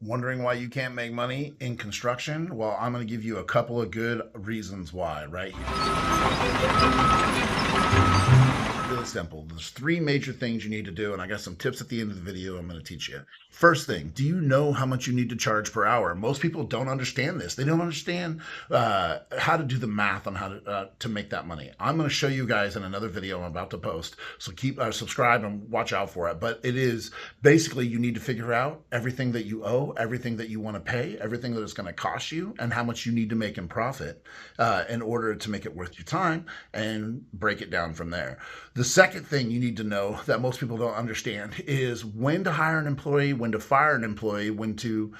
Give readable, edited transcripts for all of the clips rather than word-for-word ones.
Wondering why you can't make money in construction? Well, I'm going to give you a couple of good reasons why, right? Really simple. There's three major things you need to do, and I got some tips at the end of the video I'm going to teach you. First thing, do you know how much you need to charge per hour? Most people don't understand this. They don't understand how to do the math on how to make that money. I'm going to show you guys in another video I'm about to post, so keep subscribe and watch out for it. But it is basically you need to figure out everything that you owe, everything that you want to pay, everything that it's going to cost you, and how much you need to make in profit in order to make it worth your time, and break it down from there. The second thing you need to know that most people don't understand is when to hire an employee, when to fire an employee, when to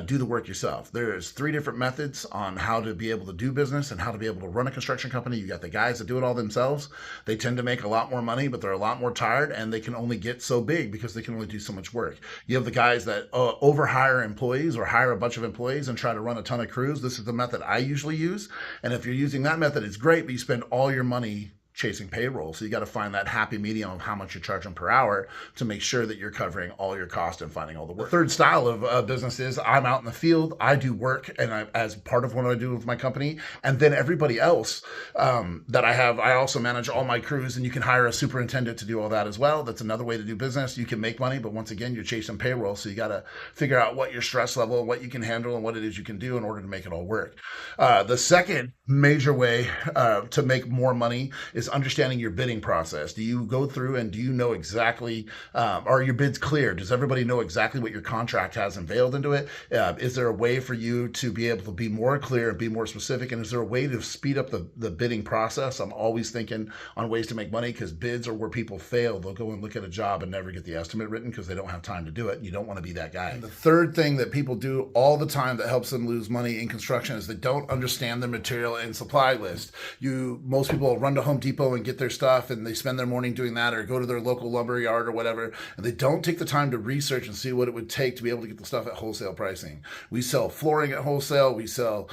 do the work yourself. There's three different methods on how to be able to do business and how to be able to run a construction company. You got the guys that do it all themselves. They tend to make a lot more money, but they're a lot more tired, and they can only get so big because they can only do so much work. You have the guys that overhire employees or hire a bunch of employees and try to run a ton of crews. This is the method I usually use. And if you're using that method, it's great, but you spend all your money chasing payroll. So you got to find that happy medium of how much you're charging per hour to make sure that you're covering all your costs and finding all the work. The third style of business is I'm out in the field, I do work, and as part of what I do with my company, and then everybody else that I have, I also manage all my crews, and you can hire a superintendent to do all that as well. That's another way to do business. You can make money, but once again, you're chasing payroll. So you got to figure out what your stress level, what you can handle, and what it is you can do in order to make it all work. The second major way to make more money is understanding your bidding process. Do you go through and do you know exactly, are your bids clear? Does everybody know exactly what your contract has unveiled into it? Is there a way for you to be able to be more clear and be more specific? And is there a way to speed up the bidding process? I'm always thinking on ways to make money, because bids are where people fail. They'll go and look at a job and never get the estimate written because they don't have time to do it. And you don't want to be that guy. And the third thing that people do all the time that helps them lose money in construction is they don't understand the material and supply list. Most people will run to Home Depot and get their stuff, and they spend their morning doing that, or go to their local lumber yard or whatever, and they don't take the time to research and see what it would take to be able to get the stuff at wholesale pricing. We sell flooring at wholesale, we sell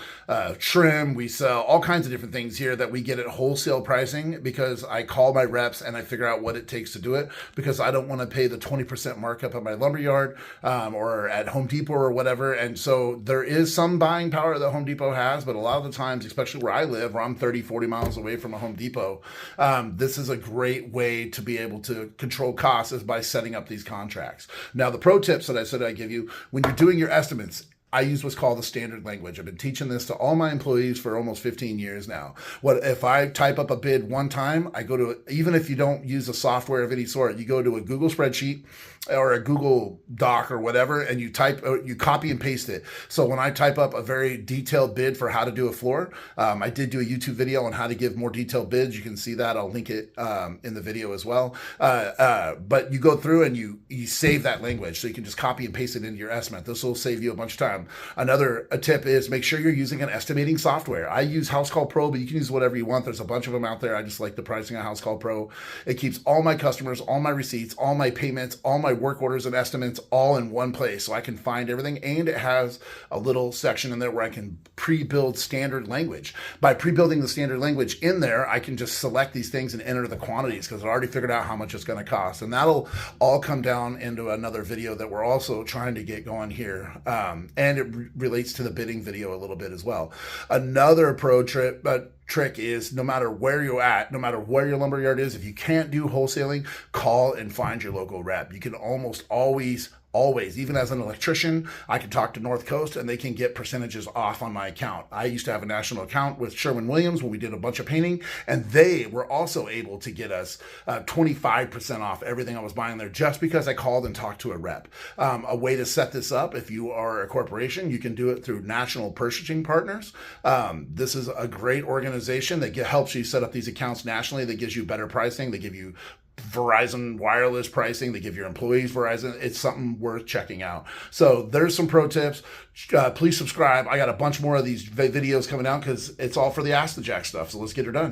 trim, we sell all kinds of different things here that we get at wholesale pricing, because I call my reps and I figure out what it takes to do it, because I don't want to pay the 20% markup at my lumber yard or at Home Depot or whatever. And so there is some buying power that Home Depot has, but a lot of the times, especially where I live, where I'm 30-40 miles away from a Home Depot, this is a great way to be able to control costs, is by setting up these contracts. Now, the pro tips that I said I'd give you when you're doing your estimates, I use what's called the standard language. I've been teaching this to all my employees for almost 15 years now. What if I type up a bid one time, I go to, even if you don't use a software of any sort, you go to a Google spreadsheet or a Google Doc or whatever, and you copy and paste it. So when I type up a very detailed bid for how to do a floor, I did do a YouTube video on how to give more detailed bids. You can see that. I'll link it in the video as well. But you go through and you save that language, so you can just copy and paste it into your estimate. This will save you a bunch of time. Another tip is make sure you're using an estimating software. I use House Call Pro, but you can use whatever you want. There's a bunch of them out there. I just like the pricing of House Call Pro. It keeps all my customers, all my receipts, all my payments, all my work orders and estimates all in one place, so I can find everything. And it has a little section in there where I can pre-build standard language. By pre-building the standard language in there, I can just select these things and enter the quantities, because I already figured out how much it's going to cost. And that'll all come down into another video that we're also trying to get going here. And it relates to the bidding video a little bit as well. Another pro trick is, no matter where you're at, no matter where your lumber yard is, if you can't do wholesaling, call and find your local rep. You can almost always, even as an electrician, I can talk to North Coast and they can get percentages off on my account. I used to have a national account with Sherwin-Williams when we did a bunch of painting, and they were also able to get us 25% off everything I was buying there, just because I called and talked to a rep. A way to set this up, if you are a corporation, you can do it through National Purchasing Partners. This is a great organization that helps you set up these accounts nationally. That gives you better pricing. They give you Verizon wireless pricing. They give your employees Verizon. It's something worth checking out. So there's some pro tips. Please subscribe. I got a bunch more of these videos coming out, because it's all for the Ask the Jack stuff. So let's get her done.